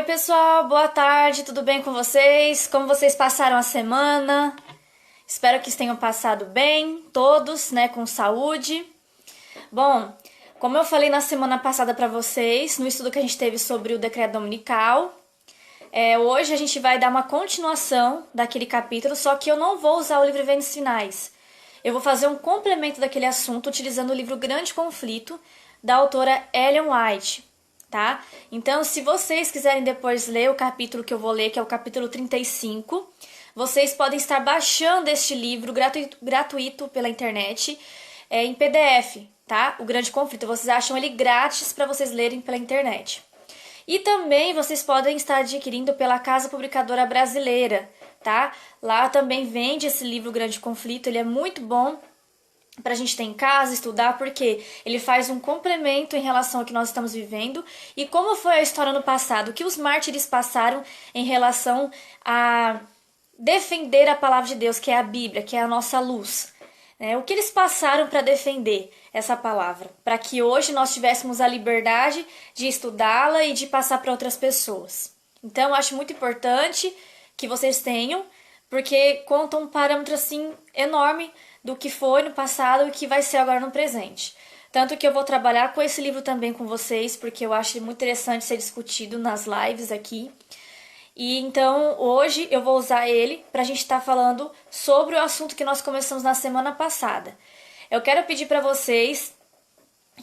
pessoal, boa tarde, tudo bem com vocês? Como vocês passaram a semana? Espero que tenham passado bem, todos, né, com saúde. Bom, como eu falei na semana passada para vocês, no estudo que a gente teve sobre o decreto dominical, hoje a gente vai dar uma continuação daquele capítulo, só que eu não vou usar o livro Eventos Finais. Eu vou fazer um complemento daquele assunto utilizando o livro Grande Conflito, da autora Ellen White. Tá? Então, se vocês quiserem depois ler o capítulo que eu vou ler, que é o capítulo 35, vocês podem estar baixando este livro gratuito pela internet, em PDF, tá? O Grande Conflito. Vocês acham ele grátis para vocês lerem pela internet. E também vocês podem estar adquirindo pela Casa Publicadora Brasileira, tá? Lá também vende esse livro Grande Conflito, ele é muito bom para a gente ter em casa, estudar, porque ele faz um complemento em relação ao que nós estamos vivendo e como foi a história no passado, o que os mártires passaram em relação a defender a palavra de Deus, que é a Bíblia, que é a nossa luz. O que eles passaram para defender essa palavra, para que hoje nós tivéssemos a liberdade de estudá-la e de passar para outras pessoas. Então, eu acho muito importante que vocês tenham, porque conta um parâmetro assim enorme do que foi no passado e o que vai ser agora no presente. Tanto que eu vou trabalhar com esse livro também com vocês, porque eu acho muito interessante ser discutido nas lives aqui. E então hoje eu vou usar ele para a gente estar falando sobre o assunto que nós começamos na semana passada. Eu quero pedir para vocês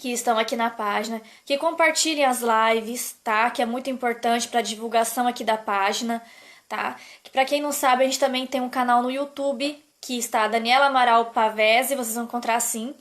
que estão aqui na página que compartilhem as lives, tá? Que é muito importante para a divulgação aqui da página, tá? Que para quem não sabe, a gente também tem um canal no YouTube que está Daniela Amaral Pavese, vocês vão encontrar assim.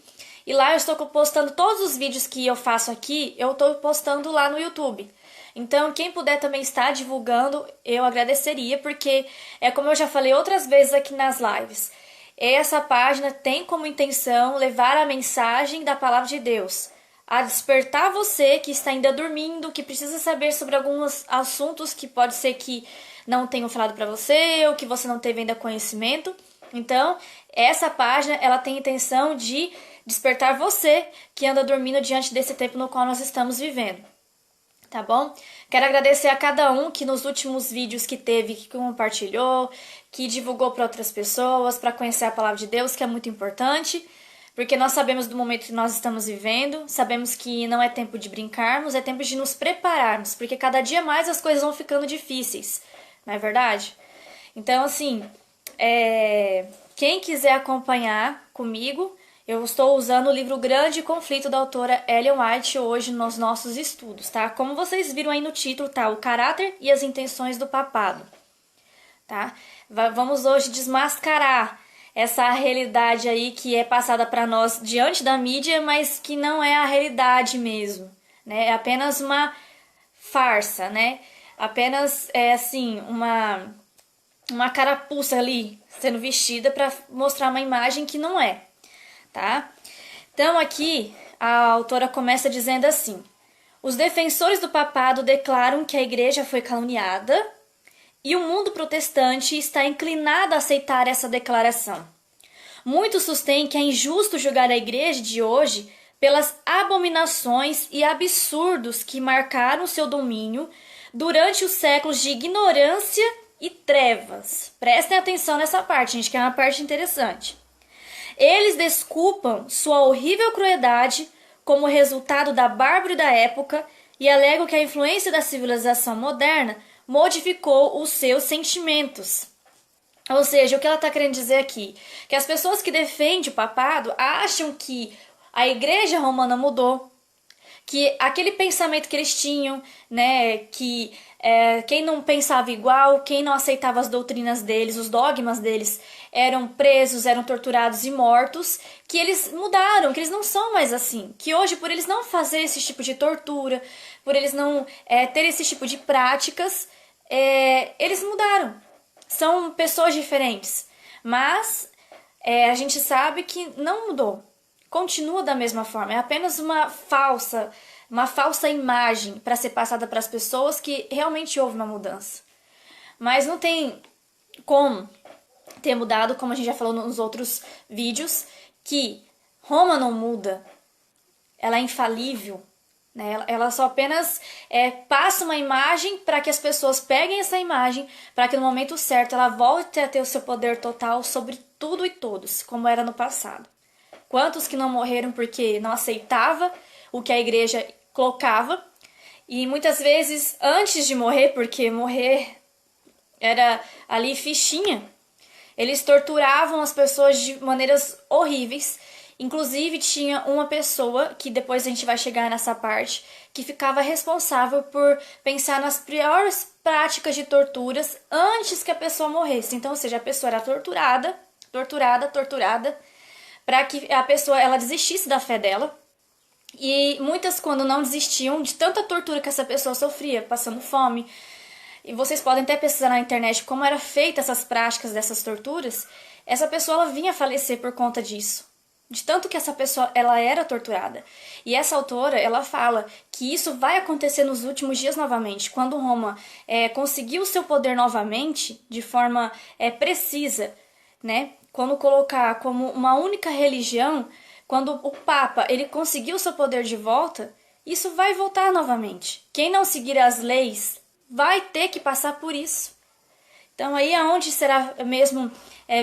E lá eu estou postando todos os vídeos que eu faço aqui, eu estou postando lá no YouTube. Então, quem puder também estar divulgando, eu agradeceria, porque é como eu já falei outras vezes aqui nas lives. Essa página tem como intenção levar a mensagem da palavra de Deus, a despertar você que está ainda dormindo, que precisa saber sobre alguns assuntos que pode ser que não tenham falado para você ou que você não teve ainda conhecimento. Então, essa página ela tem a intenção de despertar você que anda dormindo diante desse tempo no qual nós estamos vivendo. Tá bom? Quero agradecer a cada um que nos últimos vídeos que teve, que compartilhou, que divulgou para outras pessoas, para conhecer a palavra de Deus, que é muito importante, porque nós sabemos do momento que nós estamos vivendo, sabemos que não é tempo de brincarmos, é tempo de nos prepararmos, porque cada dia mais as coisas vão ficando difíceis, não é verdade? Então, assim, quem quiser acompanhar comigo, eu estou usando o livro Grande Conflito da autora Ellen White hoje nos nossos estudos, tá? Como vocês viram aí no título, tá? O caráter e as intenções do papado, tá? Vamos hoje desmascarar essa realidade aí que é passada para nós diante da mídia, mas que não é a realidade mesmo, né? É apenas uma farsa, né? Apenas uma carapuça ali sendo vestida para mostrar uma imagem que não é, tá? Então aqui a autora começa dizendo assim: os defensores do papado declaram que a igreja foi caluniada e o mundo protestante está inclinado a aceitar essa declaração. Muitos sustêm que é injusto julgar a igreja de hoje pelas abominações e absurdos que marcaram seu domínio durante os séculos de ignorância e trevas. Prestem atenção nessa parte, gente, que é uma parte interessante. Eles desculpam sua horrível crueldade como resultado da bárbara da época e alegam que a influência da civilização moderna modificou os seus sentimentos. Ou seja, o que ela está querendo dizer aqui? Que as pessoas que defendem o papado acham que a igreja romana mudou, que aquele pensamento que eles tinham, né, que quem não pensava igual, quem não aceitava as doutrinas deles, os dogmas deles, eram presos, eram torturados e mortos, que eles mudaram, que eles não são mais assim, que hoje por eles não fazer esse tipo de tortura, por eles não ter esse tipo de práticas, eles mudaram, são pessoas diferentes, mas a gente sabe que não mudou. Continua da mesma forma, é apenas uma falsa imagem para ser passada para as pessoas que realmente houve uma mudança. Mas não tem como ter mudado, como a gente já falou nos outros vídeos, que Roma não muda, ela é infalível, né? Ela só apenas passa uma imagem para que as pessoas peguem essa imagem, para que no momento certo ela volte a ter o seu poder total sobre tudo e todos, como era no passado. Quantos que não morreram porque não aceitava o que a igreja colocava, e muitas vezes antes de morrer, porque morrer era ali fichinha, eles torturavam as pessoas de maneiras horríveis. Inclusive tinha uma pessoa, que depois a gente vai chegar nessa parte, que ficava responsável por pensar nas piores práticas de torturas antes que a pessoa morresse. Então, ou seja, a pessoa era torturada, para que a pessoa ela desistisse da fé dela. E muitas, quando não desistiam de tanta tortura que essa pessoa sofria, passando fome, e vocês podem até pesquisar na internet como era feita essas práticas dessas torturas, essa pessoa ela vinha a falecer por conta disso. De tanto que essa pessoa ela era torturada. E essa autora ela fala que isso vai acontecer nos últimos dias novamente, quando Roma conseguiu o seu poder novamente, de forma precisa, né? Quando colocar como uma única religião, quando o Papa ele conseguiu o seu poder de volta, isso vai voltar novamente. Quem não seguir as leis vai ter que passar por isso. Então aí aonde será mesmo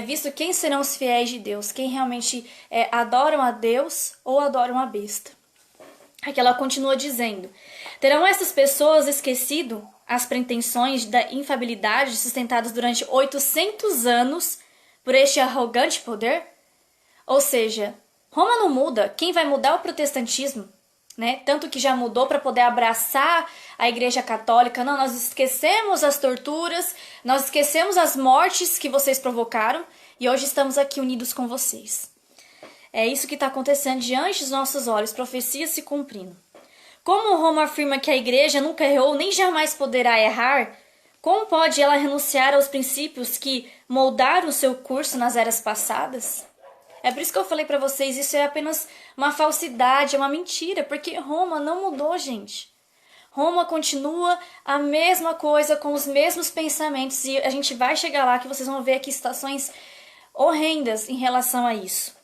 visto quem serão os fiéis de Deus, quem realmente adoram a Deus ou adoram a besta. Aqui ela continua dizendo: terão essas pessoas esquecido as pretensões da infabilidade sustentadas durante 800 anos por este arrogante poder? Ou seja, Roma não muda, quem vai mudar é o protestantismo, né? Tanto que já mudou para poder abraçar a Igreja Católica. Não, nós esquecemos as torturas, nós esquecemos as mortes que vocês provocaram e hoje estamos aqui unidos com vocês. É isso que está acontecendo diante dos nossos olhos, profecias se cumprindo. Como Roma afirma que a Igreja nunca errou nem jamais poderá errar, como pode ela renunciar aos princípios que moldaram o seu curso nas eras passadas? É por isso que eu falei para vocês, isso é apenas uma falsidade, é uma mentira, porque Roma não mudou, gente. Roma continua a mesma coisa, com os mesmos pensamentos, e a gente vai chegar lá que vocês vão ver aqui situações horrendas em relação a isso.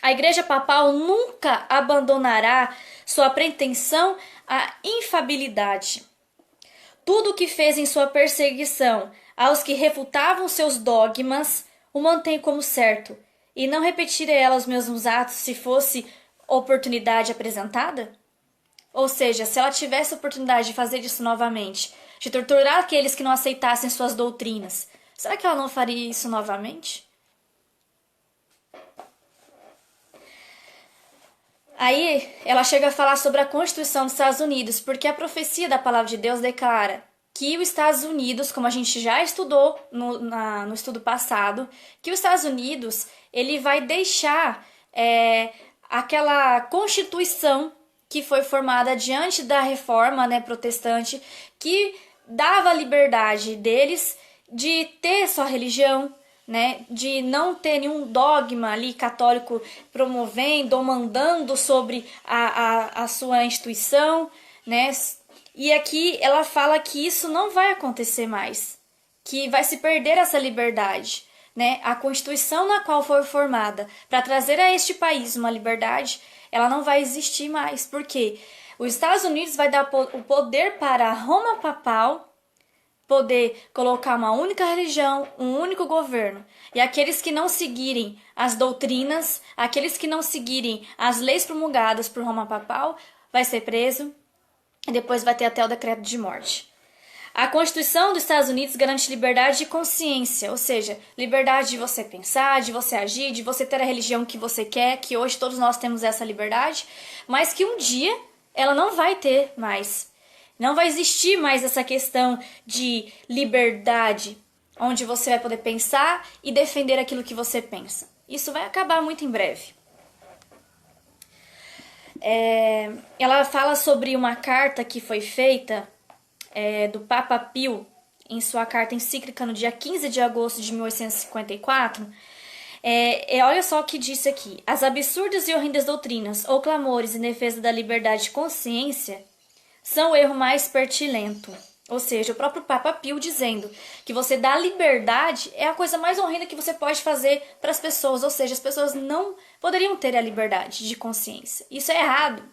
A Igreja Papal nunca abandonará sua pretensão à infabilidade. Tudo o que fez em sua perseguição aos que refutavam seus dogmas o mantém como certo, e não repetirei ela os mesmos atos se fosse oportunidade apresentada? Ou seja, se ela tivesse a oportunidade de fazer isso novamente, de torturar aqueles que não aceitassem suas doutrinas, será que ela não faria isso novamente? Aí ela chega a falar sobre a Constituição dos Estados Unidos, porque a profecia da Palavra de Deus declara que os Estados Unidos, como a gente já estudou no estudo passado, que os Estados Unidos ele vai deixar aquela Constituição que foi formada diante da reforma, né, protestante, que dava a liberdade deles de ter sua religião, né, de não ter nenhum dogma ali católico promovendo ou mandando sobre a sua instituição, né? E aqui ela fala que isso não vai acontecer mais, que vai se perder essa liberdade, né? A Constituição na qual foi formada para trazer a este país uma liberdade, ela não vai existir mais, porque os Estados Unidos vai dar o poder para a Roma Papal poder colocar uma única religião, um único governo. E aqueles que não seguirem as doutrinas, aqueles que não seguirem as leis promulgadas por Roma Papal, vai ser preso e depois vai ter até o decreto de morte. A Constituição dos Estados Unidos garante liberdade de consciência, ou seja, liberdade de você pensar, de você agir, de você ter a religião que você quer, que hoje todos nós temos essa liberdade, mas que um dia ela não vai ter mais. Não vai existir mais essa questão de liberdade, onde você vai poder pensar e defender aquilo que você pensa. Isso vai acabar muito em breve. Ela fala sobre uma carta que foi feita do Papa Pio, em sua carta encíclica no dia 15 de agosto de 1854. Olha só o que disse aqui. As absurdas e horrendas doutrinas ou clamores em defesa da liberdade de consciência são o erro mais pertilento. Ou seja, o próprio Papa Pio dizendo que você dar liberdade é a coisa mais horrenda que você pode fazer para as pessoas. Ou seja, as pessoas não poderiam ter a liberdade de consciência. Isso é errado.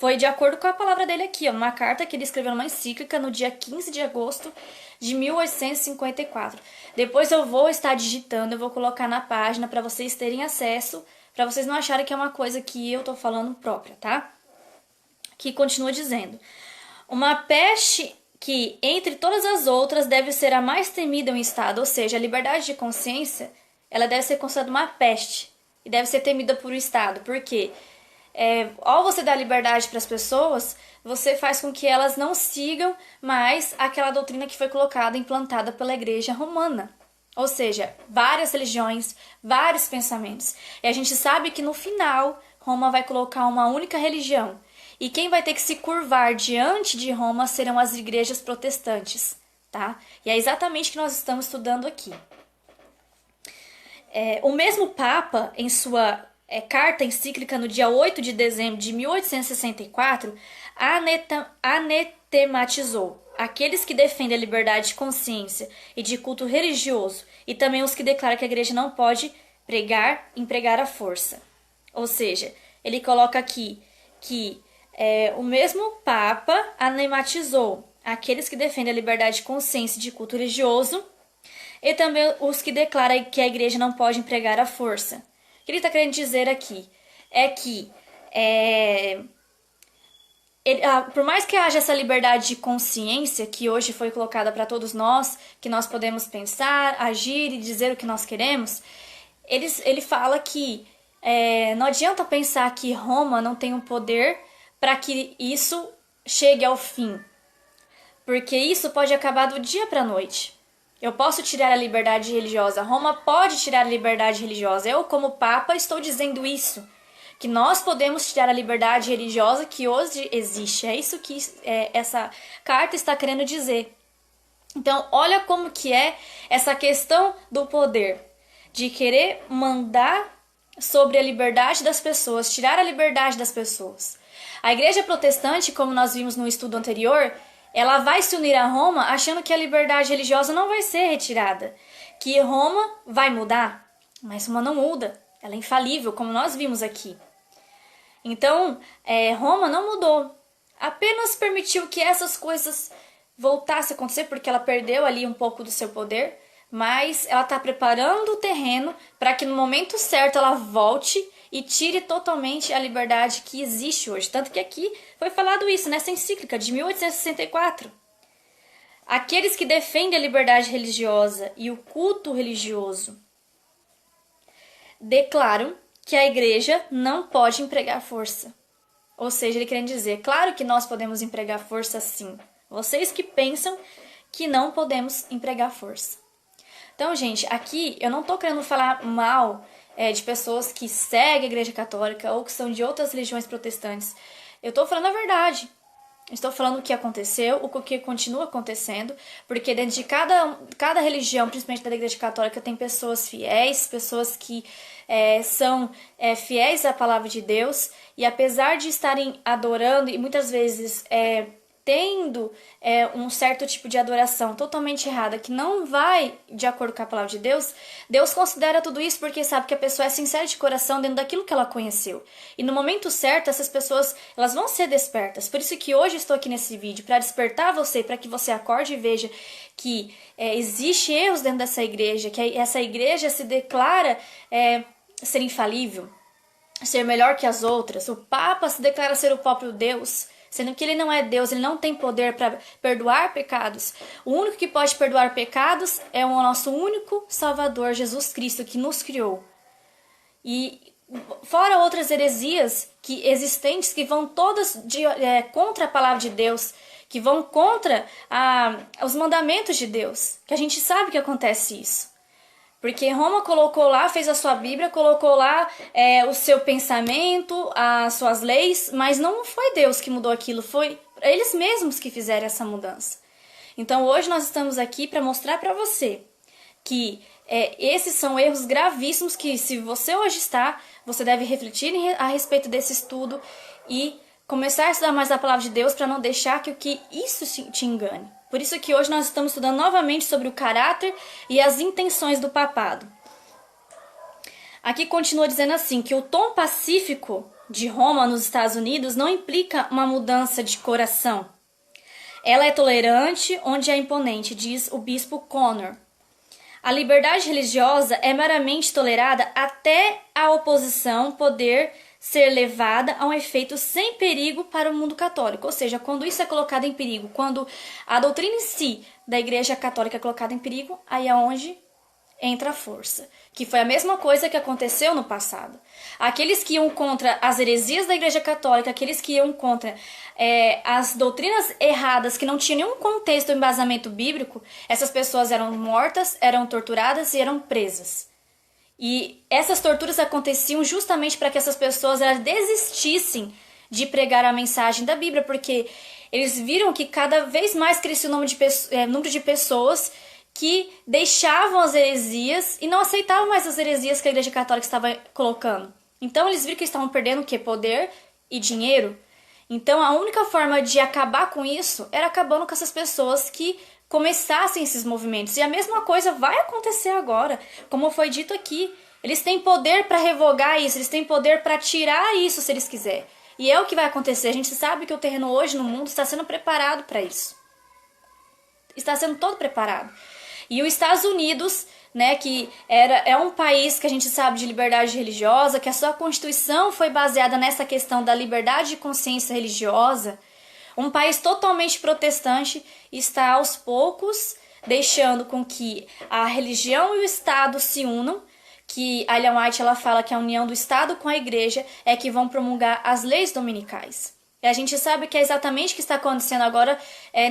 foi de acordo com a palavra dele aqui, ó, uma carta que ele escreveu numa encíclica no dia 15 de agosto de 1854. Depois eu vou estar digitando, eu vou colocar na página para vocês terem acesso, para vocês não acharem que é uma coisa que eu tô falando própria, tá? Que continua dizendo: uma peste que, entre todas as outras, deve ser a mais temida em um Estado, ou seja, a liberdade de consciência, ela deve ser considerada uma peste e deve ser temida por um Estado. Por quê? Ao você dar liberdade para as pessoas, você faz com que elas não sigam mais aquela doutrina que foi colocada, implantada pela Igreja Romana. Ou seja, várias religiões, vários pensamentos. E a gente sabe que no final, Roma vai colocar uma única religião. E quem vai ter que se curvar diante de Roma serão as igrejas protestantes, tá? E é exatamente o que nós estamos estudando aqui. O mesmo Papa, em sua carta encíclica no dia 8 de dezembro de 1864, anatematizou aqueles que defendem a liberdade de consciência e de culto religioso e também os que declaram que a igreja não pode empregar a força. Ou seja, ele coloca aqui que o mesmo Papa anatematizou aqueles que defendem a liberdade de consciência e de culto religioso e também os que declaram que a igreja não pode empregar a força. O que ele está querendo dizer aqui é que por mais que haja essa liberdade de consciência que hoje foi colocada para todos nós, que nós podemos pensar, agir e dizer o que nós queremos, ele fala que não adianta pensar que Roma não tem um poder para que isso chegue ao fim, porque isso pode acabar do dia para a noite. Eu posso tirar a liberdade religiosa, Roma pode tirar a liberdade religiosa. Eu, como Papa, estou dizendo isso, que nós podemos tirar a liberdade religiosa que hoje existe. É isso que essa carta está querendo dizer. Então, olha como que é essa questão do poder, de querer mandar sobre a liberdade das pessoas, tirar a liberdade das pessoas. A igreja protestante, como nós vimos no estudo anterior, ela vai se unir a Roma achando que a liberdade religiosa não vai ser retirada, que Roma vai mudar, mas Roma não muda, ela é infalível, como nós vimos aqui. Então, Roma não mudou, apenas permitiu que essas coisas voltassem a acontecer, porque ela perdeu ali um pouco do seu poder, mas ela está preparando o terreno para que no momento certo ela volte e tire totalmente a liberdade que existe hoje. Tanto que aqui foi falado isso nessa encíclica de 1864. Aqueles que defendem a liberdade religiosa e o culto religioso declaram que a igreja não pode empregar força. Ou seja, ele querendo dizer, claro que nós podemos empregar força sim. Vocês que pensam que não podemos empregar força. Então, gente, aqui eu não estou querendo falar mal de pessoas que seguem a Igreja Católica ou que são de outras religiões protestantes. Eu estou falando a verdade. Estou falando o que aconteceu, o que continua acontecendo, porque dentro de cada religião, principalmente da Igreja Católica, tem pessoas fiéis, pessoas que são fiéis à palavra de Deus, e apesar de estarem adorando e muitas vezes tendo um certo tipo de adoração totalmente errada, que não vai de acordo com a palavra de Deus, Deus considera tudo isso porque sabe que a pessoa é sincera de coração dentro daquilo que ela conheceu. E no momento certo, essas pessoas elas vão ser despertas. Por isso que hoje estou aqui nesse vídeo, para despertar você, para que você acorde e veja que existe erros dentro dessa igreja, que essa igreja se declara ser infalível, ser melhor que as outras. O Papa se declara ser o próprio Deus, sendo que ele não é Deus, ele não tem poder para perdoar pecados. O único que pode perdoar pecados é o nosso único Salvador, Jesus Cristo, que nos criou. E fora outras heresias existentes que vão todas contra a palavra de Deus, que vão contra os mandamentos de Deus, que a gente sabe que acontece isso. Porque Roma colocou lá, fez a sua Bíblia, colocou lá o seu pensamento, as suas leis, mas não foi Deus que mudou aquilo, foi eles mesmos que fizeram essa mudança. Então hoje nós estamos aqui para mostrar para você que esses são erros gravíssimos que, se você hoje está, você deve refletir a respeito desse estudo e começar a estudar mais a palavra de Deus para não deixar que isso te engane. Por isso que hoje nós estamos estudando novamente sobre o caráter e as intenções do papado. Aqui continua dizendo assim, que o tom pacífico de Roma nos Estados Unidos não implica uma mudança de coração. Ela é tolerante onde é imponente, diz o bispo Connor. A liberdade religiosa é meramente tolerada até a oposição poder ser levada a um efeito sem perigo para o mundo católico. Ou seja, quando isso é colocado em perigo, quando a doutrina em si da Igreja Católica é colocada em perigo, aí é onde entra a força. Que foi a mesma coisa que aconteceu no passado. Aqueles que iam contra as heresias da Igreja Católica, aqueles que iam contra as doutrinas erradas, que não tinham nenhum contexto ou embasamento bíblico, essas pessoas eram mortas, eram torturadas e eram presas. E essas torturas aconteciam justamente para que essas pessoas elas desistissem de pregar a mensagem da Bíblia, porque eles viram que cada vez mais crescia o número de pessoas que deixavam as heresias e não aceitavam mais as heresias que a Igreja Católica estava colocando. Então eles viram que estavam perdendo o quê? Poder e dinheiro. Então a única forma de acabar com isso era acabando com essas pessoas que começassem esses movimentos. E a mesma coisa vai acontecer agora, como foi dito aqui. Eles têm poder para revogar isso, eles têm poder para tirar isso se eles quiserem. E é o que vai acontecer. A gente sabe que o terreno hoje no mundo está sendo preparado para isso. Está sendo todo preparado. E os Estados Unidos, né, que é um país que a gente sabe de liberdade religiosa, que a sua Constituição foi baseada nessa questão da liberdade de consciência religiosa, um país totalmente protestante, está aos poucos deixando com que a religião e o Estado se unam, que a Ellen White ela fala que a união do Estado com a Igreja é que vão promulgar as leis dominicais. E a gente sabe que é exatamente o que está acontecendo agora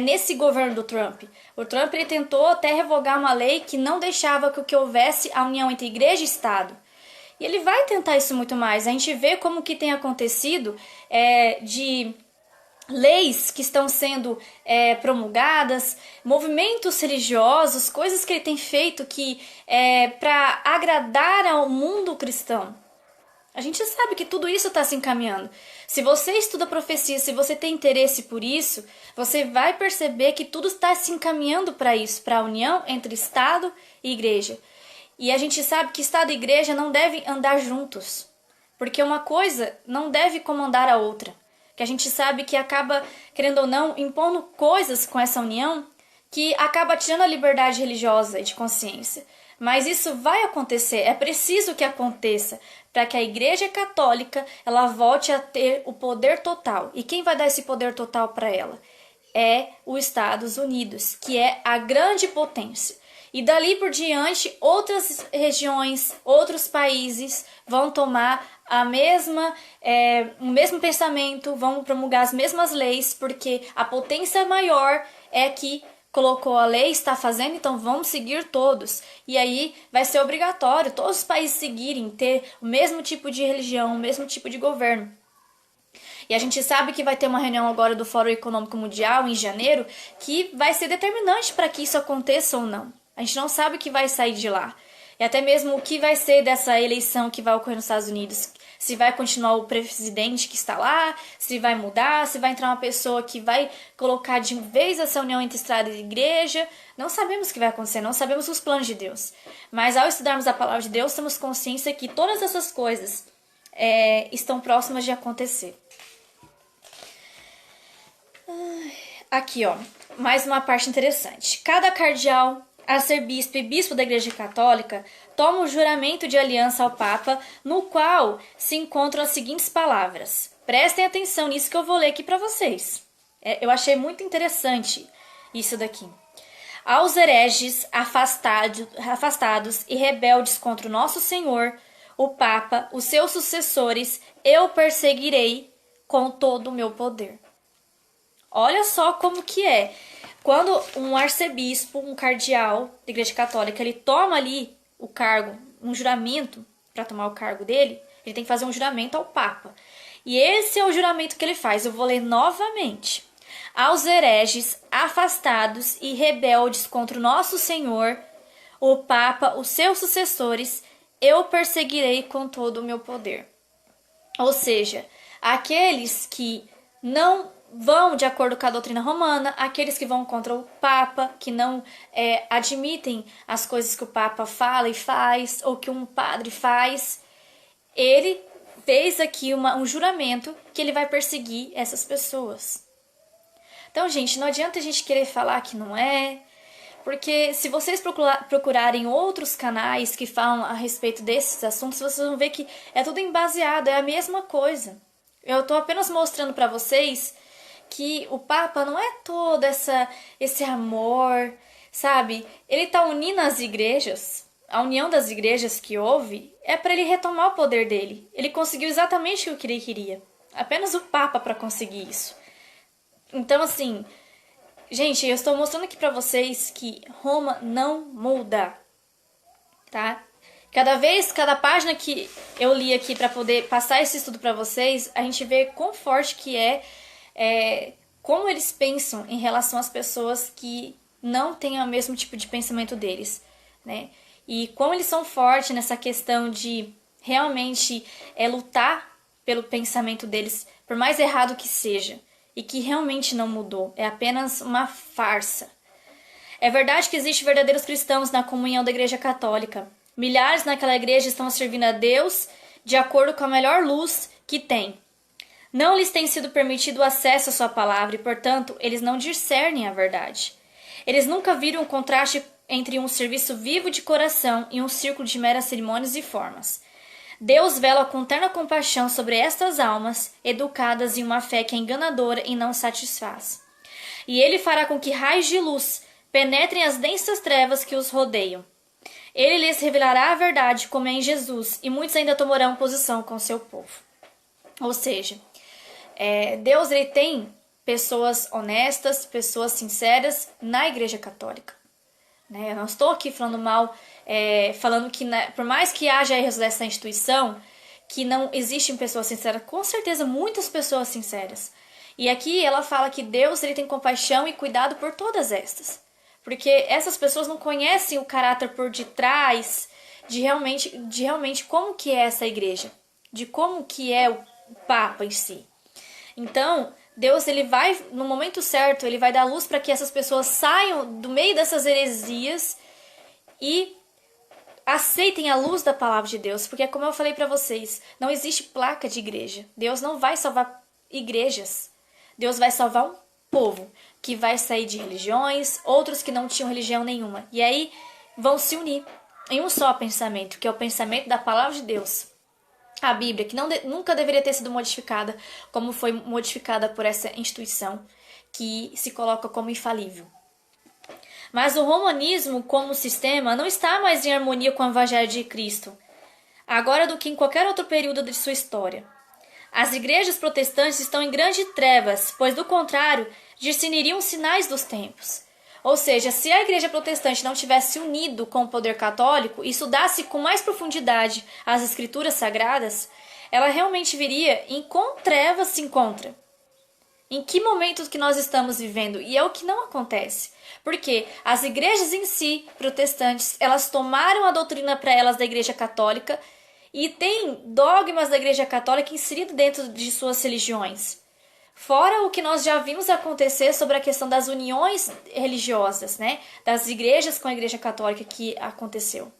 nesse governo do Trump. O Trump ele tentou até revogar uma lei que não deixava que houvesse a união entre igreja e Estado. E ele vai tentar isso muito mais. A gente vê como que tem acontecido de leis que estão sendo promulgadas, movimentos religiosos, coisas que ele tem feito que para agradar ao mundo cristão. A gente sabe que tudo isso está se encaminhando. Se você estuda profecia, se você tem interesse por isso, você vai perceber que tudo está se encaminhando para isso, para a união entre Estado e Igreja. E a gente sabe que Estado e Igreja não devem andar juntos, porque uma coisa não deve comandar a outra. Que a gente sabe que acaba, querendo ou não, impondo coisas com essa união que acaba tirando a liberdade religiosa e de consciência. Mas isso vai acontecer, é preciso que aconteça para que a Igreja Católica ela volte a ter o poder total. E quem vai dar esse poder total para ela? É os Estados Unidos, que é a grande potência. E dali por diante, outras regiões, outros países vão tomar o mesmo pensamento, vão promulgar as mesmas leis, porque a potência maior é que colocou a lei, está fazendo, então vamos seguir todos. E aí vai ser obrigatório todos os países seguirem, ter o mesmo tipo de religião, o mesmo tipo de governo. E a gente sabe que vai ter uma reunião agora do Fórum Econômico Mundial em janeiro, que vai ser determinante para que isso aconteça ou não. A gente não sabe o que vai sair de lá. E até mesmo o que vai ser dessa eleição que vai ocorrer nos Estados Unidos. Se vai continuar o presidente que está lá, se vai mudar, se vai entrar uma pessoa que vai colocar de vez essa união entre Estado e Igreja. Não sabemos o que vai acontecer, não sabemos os planos de Deus. Mas ao estudarmos a palavra de Deus, temos consciência que todas essas coisas estão próximas de acontecer. Aqui, ó, mais uma parte interessante. Cada cardeal, arcebispo e bispo da Igreja Católica toma o juramento de aliança ao Papa, no qual se encontram as seguintes palavras. Prestem atenção nisso que eu vou ler aqui para vocês. Eu achei muito interessante isso daqui. Aos hereges afastados e rebeldes contra o nosso Senhor, o Papa, os seus sucessores, eu perseguirei com todo o meu poder. Olha só como que é. Quando um arcebispo, um cardeal da Igreja Católica, ele toma ali o cargo, um juramento para tomar o cargo dele, ele tem que fazer um juramento ao Papa. E esse é o juramento que ele faz. Eu vou ler novamente. Aos hereges, afastados e rebeldes contra o nosso Senhor, o Papa, os seus sucessores, eu perseguirei com todo o meu poder. Ou seja, aqueles que não vão de acordo com a doutrina romana, aqueles que vão contra o Papa, que não admitem as coisas que o Papa fala e faz, ou que um padre faz, ele fez aqui um juramento que ele vai perseguir essas pessoas. Então, gente, não adianta a gente querer falar que não é, porque se vocês procurarem outros canais que falam a respeito desses assuntos, vocês vão ver que é tudo embaseado, é a mesma coisa. Eu estou apenas mostrando para vocês que o Papa não é todo esse amor, sabe? Ele está unindo as igrejas. A união das igrejas que houve é para ele retomar o poder dele. Ele conseguiu exatamente o que ele queria. Apenas o Papa para conseguir isso. Então, assim, gente, eu estou mostrando aqui para vocês que Roma não muda, tá? Cada página que eu li aqui para poder passar esse estudo para vocês, a gente vê quão forte que como eles pensam em relação às pessoas que não têm o mesmo tipo de pensamento deles, né? E como eles são fortes nessa questão de realmente lutar pelo pensamento deles, por mais errado que seja, e que realmente não mudou, é apenas uma farsa. É verdade que existem verdadeiros cristãos na comunhão da Igreja Católica. Milhares naquela igreja estão servindo a Deus de acordo com a melhor luz que tem. Não lhes tem sido permitido acesso à sua palavra e, portanto, eles não discernem a verdade. Eles nunca viram o contraste entre um serviço vivo de coração e um círculo de meras cerimônias e formas. Deus vela com terna compaixão sobre estas almas, educadas em uma fé que é enganadora e não satisfaz. E ele fará com que raios de luz penetrem as densas trevas que os rodeiam. Ele lhes revelará a verdade como é em Jesus, e muitos ainda tomarão posição com seu povo. Ou seja, Deus ele tem pessoas honestas, pessoas sinceras na Igreja Católica. Eu não estou aqui falando mal, falando que por mais que haja erros dessa instituição, que não existem pessoas sinceras, com certeza muitas pessoas sinceras. E aqui ela fala que Deus ele tem compaixão e cuidado por todas estas. Porque essas pessoas não conhecem o caráter por detrás de realmente como que é essa igreja, de como que é o Papa em si. Então, Deus ele vai, no momento certo, ele vai dar luz para que essas pessoas saiam do meio dessas heresias e aceitem a luz da palavra de Deus. Porque, como eu falei para vocês, não existe placa de igreja. Deus não vai salvar igrejas. Deus vai salvar um povo que vai sair de religiões, outros que não tinham religião nenhuma. E aí vão se unir em um só pensamento, que é o pensamento da palavra de Deus. A Bíblia, que nunca deveria ter sido modificada, como foi modificada por essa instituição, que se coloca como infalível. Mas o romanismo, como sistema, não está mais em harmonia com o Evangelho de Cristo, agora do que em qualquer outro período de sua história. As igrejas protestantes estão em grandes trevas, pois, do contrário, discerniriam sinais dos tempos. Ou seja, se a igreja protestante não tivesse unido com o poder católico e estudasse com mais profundidade as escrituras sagradas, ela realmente viria em quão trevas se encontra. Em que momento que nós estamos vivendo? E é o que não acontece. Porque as igrejas em si, protestantes, elas tomaram a doutrina para elas da igreja católica e tem dogmas da igreja católica inserido dentro de suas religiões. Fora o que nós já vimos acontecer sobre a questão das uniões religiosas, das igrejas com a igreja católica que aconteceu.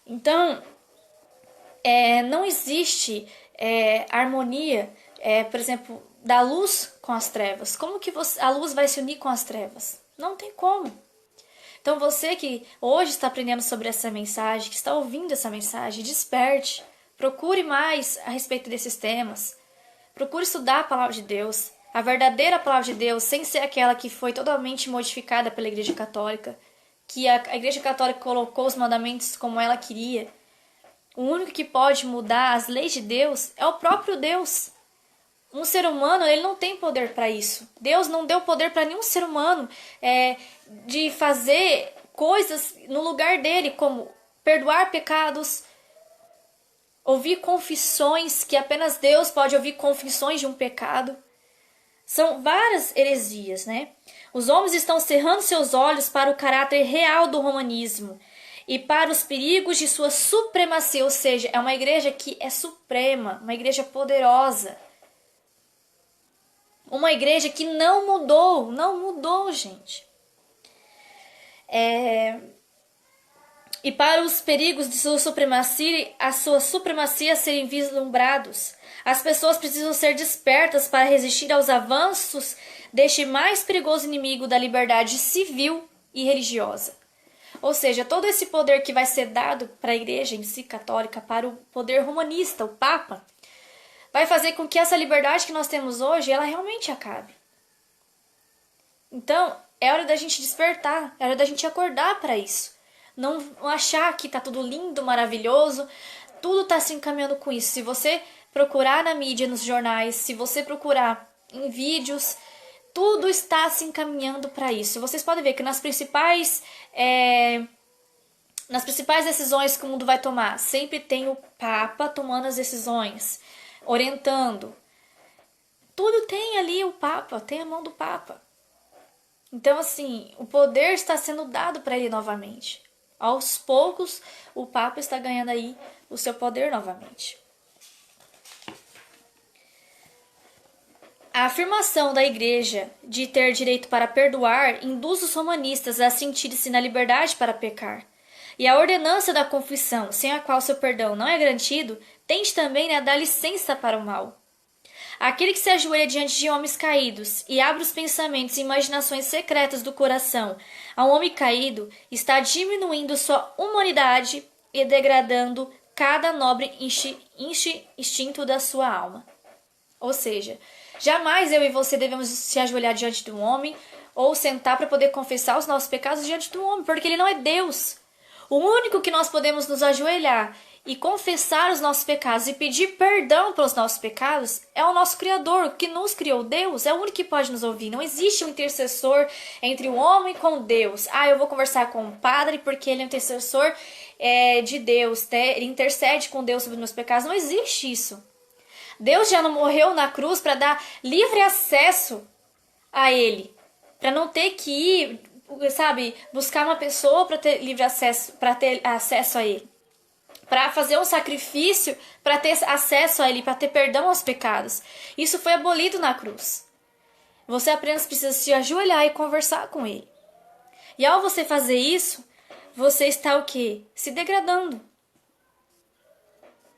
Então, não existe harmonia, por exemplo, da luz com as trevas. Como que a luz vai se unir com as trevas? Não tem como. Então você que hoje está aprendendo sobre essa mensagem, que está ouvindo essa mensagem, desperte, procure mais a respeito desses temas. Procure estudar a palavra de Deus, a verdadeira palavra de Deus, sem ser aquela que foi totalmente modificada pela Igreja Católica, que a Igreja Católica colocou os mandamentos como ela queria. O único que pode mudar as leis de Deus é o próprio Deus. Um ser humano, ele não tem poder para isso. Deus não deu poder para nenhum ser humano de fazer coisas no lugar dele, como perdoar pecados, ouvir confissões, que apenas Deus pode ouvir confissões de um pecado. São várias heresias, Os homens estão cerrando seus olhos para o caráter real do romanismo e para os perigos de sua supremacia, ou seja, é uma igreja que é suprema, uma igreja poderosa. Uma igreja que não mudou, gente. e para os perigos de a sua supremacia serem vislumbrados. As pessoas precisam ser despertas para resistir aos avanços deste mais perigoso inimigo da liberdade civil e religiosa. Ou seja, todo esse poder que vai ser dado para a igreja em si católica, para o poder romanista, o Papa, vai fazer com que essa liberdade que nós temos hoje, ela realmente acabe. Então, é hora da gente despertar, é hora da gente acordar para isso. Não achar que tá tudo lindo, maravilhoso, tudo tá se encaminhando com isso. Se você procurar na mídia, nos jornais, se você procurar em vídeos, tudo está se encaminhando para isso. Vocês podem ver que nas principais decisões que o mundo vai tomar, sempre tem o Papa tomando as decisões, orientando. Tudo tem ali o Papa, tem a mão do Papa. Então, assim, o poder está sendo dado para ele novamente. Aos poucos, o Papa está ganhando aí o seu poder novamente. A afirmação da Igreja de ter direito para perdoar induz os romanistas a sentir-se na liberdade para pecar. E a ordenança da confissão, sem a qual seu perdão não é garantido, tende também a dar licença para o mal. Aquele que se ajoelha diante de homens caídos e abre os pensamentos e imaginações secretas do coração a um homem caído está diminuindo sua humanidade e degradando cada nobre instinto da sua alma. Ou seja, jamais eu e você devemos se ajoelhar diante de um homem ou sentar para poder confessar os nossos pecados diante de um homem, porque ele não é Deus. O único que nós podemos nos ajoelhar e confessar os nossos pecados e pedir perdão pelos nossos pecados é o nosso Criador, o que nos criou. Deus é o único que pode nos ouvir. Não existe um intercessor entre o homem com Deus. Eu vou conversar com o padre porque ele é um intercessor de Deus, né? Ele intercede com Deus sobre os meus pecados. Não existe isso. Deus já não morreu na cruz para dar livre acesso a ele, para não ter que ir, buscar uma pessoa para ter livre acesso, para ter acesso a ele, para fazer um sacrifício, para ter acesso a ele, para ter perdão aos pecados. Isso foi abolido na cruz. Você apenas precisa se ajoelhar e conversar com ele. E ao você fazer isso, você está o quê? Se degradando.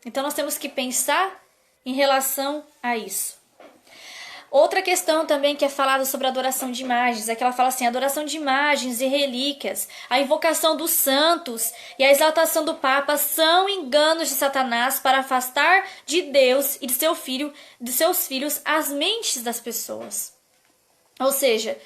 Então nós temos que pensar em relação a isso. Outra questão também que é falada sobre a adoração de imagens, é que ela fala assim, adoração de imagens e relíquias, a invocação dos santos e a exaltação do Papa são enganos de Satanás para afastar de Deus e de seus filhos as mentes das pessoas. Ou seja,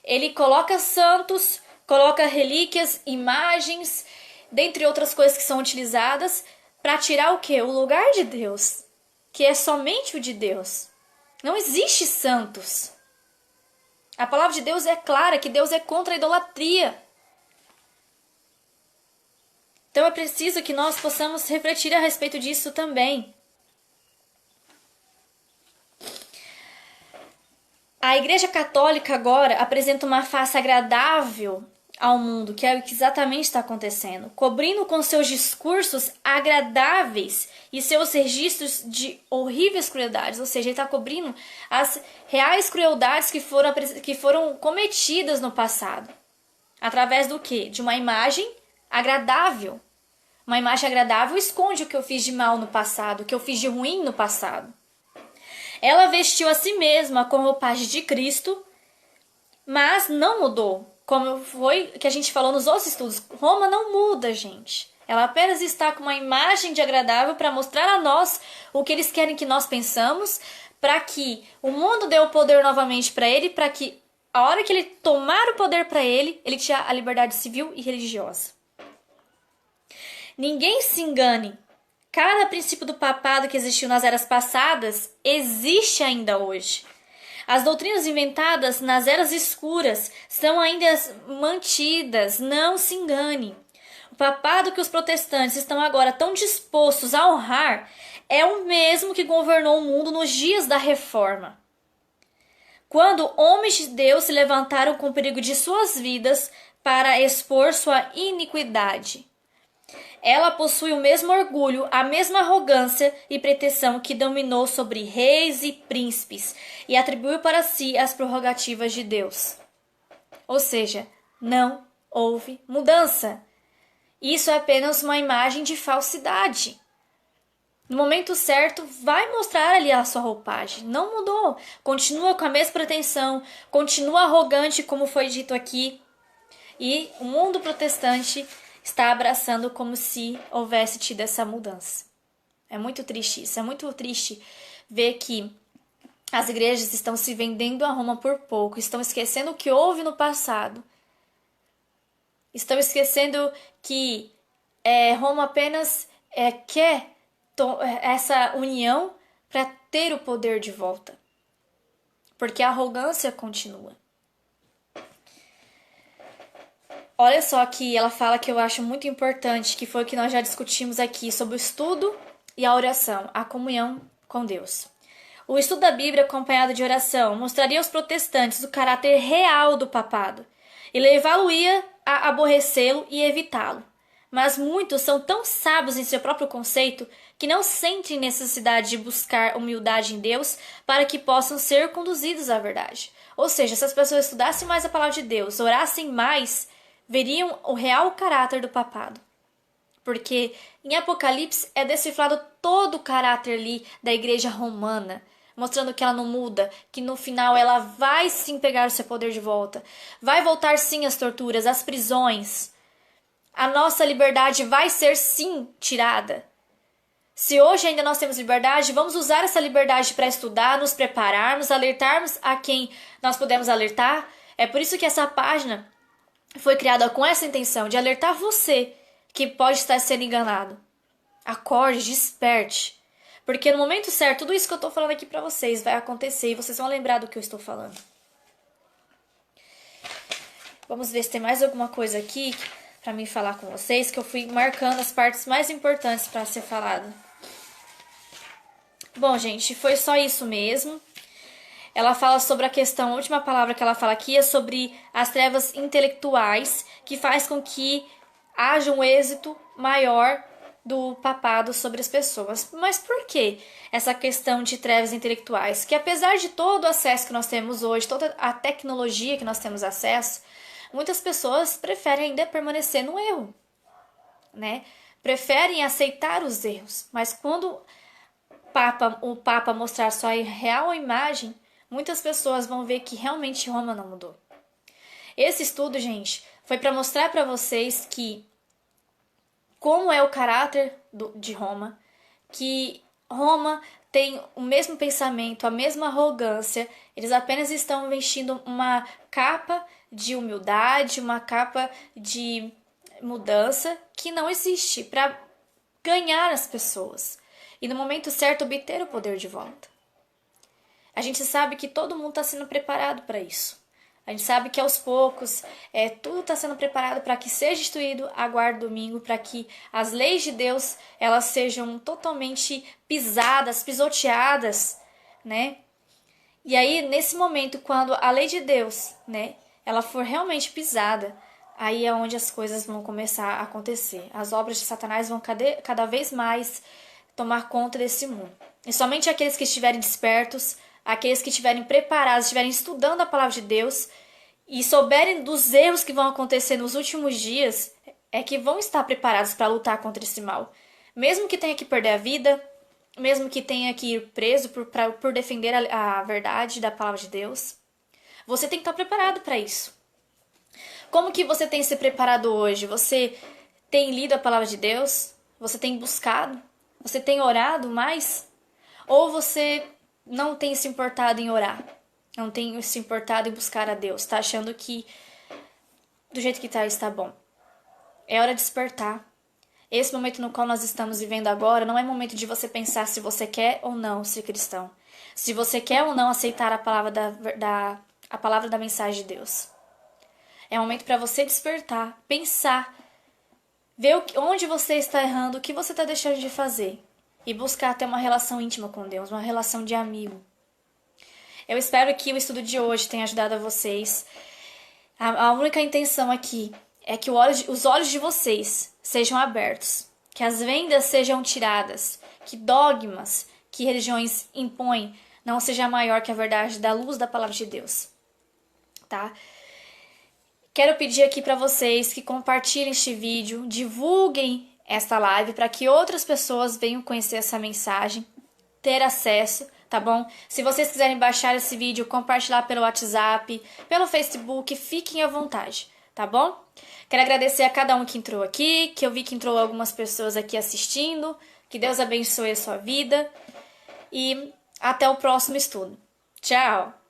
ele coloca santos, coloca relíquias, imagens, dentre outras coisas que são utilizadas para tirar o quê? O lugar de Deus, que é somente o de Deus. Não existe santos. A palavra de Deus é clara que Deus é contra a idolatria. Então é preciso que nós possamos refletir a respeito disso também. A Igreja Católica agora apresenta uma face agradável ao mundo, que é o que exatamente está acontecendo, cobrindo com seus discursos agradáveis e seus registros de horríveis crueldades, ou seja, ele está cobrindo as reais crueldades que foram cometidas no passado, através do quê? De uma imagem agradável. Uma imagem agradável esconde o que eu fiz de mal no passado, o que eu fiz de ruim no passado. Ela vestiu a si mesma com roupagem de Cristo, mas não mudou. Como foi que a gente falou nos outros estudos, Roma não muda, gente. Ela apenas está com uma imagem de agradável para mostrar a nós o que eles querem que nós pensamos, para que o mundo dê o poder novamente para ele, para que a hora que ele tomar o poder para ele tire a liberdade civil e religiosa. Ninguém se engane. Cada princípio do papado que existiu nas eras passadas existe ainda hoje. As doutrinas inventadas nas eras escuras são ainda mantidas, não se engane. O papado que os protestantes estão agora tão dispostos a honrar é o mesmo que governou o mundo nos dias da Reforma, quando homens de Deus se levantaram com o perigo de suas vidas para expor sua iniquidade. Ela possui o mesmo orgulho, a mesma arrogância e pretensão que dominou sobre reis e príncipes e atribuiu para si as prerrogativas de Deus. Ou seja, não houve mudança. Isso é apenas uma imagem de falsidade. No momento certo, vai mostrar ali a sua roupagem. Não mudou. Continua com a mesma pretensão, continua arrogante, como foi dito aqui. E o mundo protestante está abraçando como se houvesse tido essa mudança. É muito triste isso. É muito triste ver que as igrejas estão se vendendo a Roma por pouco. Estão esquecendo o que houve no passado. Estão esquecendo que Roma apenas quer essa união para ter o poder de volta. Porque a arrogância continua. Olha só que ela fala que eu acho muito importante, que foi o que nós já discutimos aqui, sobre o estudo e a oração, a comunhão com Deus. O estudo da Bíblia acompanhado de oração mostraria aos protestantes o caráter real do papado e levá-lo-ia a aborrecê-lo e evitá-lo. Mas muitos são tão sábios em seu próprio conceito que não sentem necessidade de buscar humildade em Deus para que possam ser conduzidos à verdade. Ou seja, se as pessoas estudassem mais a palavra de Deus, orassem mais, veriam o real caráter do papado. Porque em Apocalipse é decifrado todo o caráter ali da igreja romana, mostrando que ela não muda, que no final ela vai sim pegar o seu poder de volta, vai voltar sim às torturas, às prisões. A nossa liberdade vai ser sim tirada. Se hoje ainda nós temos liberdade, vamos usar essa liberdade para estudar, nos prepararmos, alertarmos a quem nós podemos alertar. É por isso que essa página foi criada com essa intenção, de alertar você que pode estar sendo enganado. Acorde, desperte. Porque no momento certo, tudo isso que eu estou falando aqui para vocês vai acontecer e vocês vão lembrar do que eu estou falando. Vamos ver se tem mais alguma coisa aqui para mim falar com vocês, que eu fui marcando as partes mais importantes para ser falado. Bom, gente, foi só isso mesmo. Ela fala sobre a questão, a última palavra que ela fala aqui é sobre as trevas intelectuais, que faz com que haja um êxito maior do papado sobre as pessoas. Mas por que essa questão de trevas intelectuais? Que apesar de todo o acesso que nós temos hoje, toda a tecnologia que nós temos acesso, muitas pessoas preferem ainda permanecer no erro, né? Preferem aceitar os erros. Mas quando o Papa mostrar sua real imagem, muitas pessoas vão ver que realmente Roma não mudou. Esse estudo, gente, foi para mostrar para vocês que como é o caráter de Roma, que Roma tem o mesmo pensamento, a mesma arrogância, eles apenas estão vestindo uma capa de humildade, uma capa de mudança que não existe para ganhar as pessoas e no momento certo obter o poder de volta. A gente sabe que todo mundo está sendo preparado para isso. A gente sabe que aos poucos tudo está sendo preparado para que seja instituído a guarda domingo, para que as leis de Deus elas sejam totalmente pisadas, pisoteadas, né? E aí, nesse momento, quando a lei de Deus, né, ela for realmente pisada, aí é onde as coisas vão começar a acontecer. As obras de Satanás vão cada vez mais tomar conta desse mundo. E somente aqueles que estiverem despertos, aqueles que estiverem preparados, estiverem estudando a palavra de Deus e souberem dos erros que vão acontecer nos últimos dias, é que vão estar preparados para lutar contra esse mal. Mesmo que tenha que perder a vida, mesmo que tenha que ir preso por defender a verdade da palavra de Deus, você tem que estar preparado para isso. Como que você tem se preparado hoje? Você tem lido a palavra de Deus? Você tem buscado? Você tem orado mais? Ou você não tem se importado em orar? Não tem se importado em buscar a Deus? Está achando que do jeito que está bom? É hora de despertar. Esse momento no qual nós estamos vivendo agora não é momento de você pensar se você quer ou não ser cristão. Se você quer ou não aceitar a palavra da mensagem de Deus. É um momento para você despertar, pensar, ver onde você está errando, o que você está deixando de fazer. E buscar ter uma relação íntima com Deus, uma relação de amigo. Eu espero que o estudo de hoje tenha ajudado a vocês. A única intenção aqui é que os olhos de vocês sejam abertos, que as vendas sejam tiradas, que dogmas que religiões impõem não seja maior que a verdade da luz da palavra de Deus, tá? quero pedir aqui para vocês que compartilhem este vídeo, divulguem esta live para que outras pessoas venham conhecer essa mensagem, ter acesso, tá bom? Se vocês quiserem baixar esse vídeo, compartilhar pelo WhatsApp, pelo Facebook, fiquem à vontade, tá bom? Quero agradecer a cada um que entrou aqui, que eu vi que entrou algumas pessoas aqui assistindo. Que Deus abençoe a sua vida e até o próximo estudo. Tchau!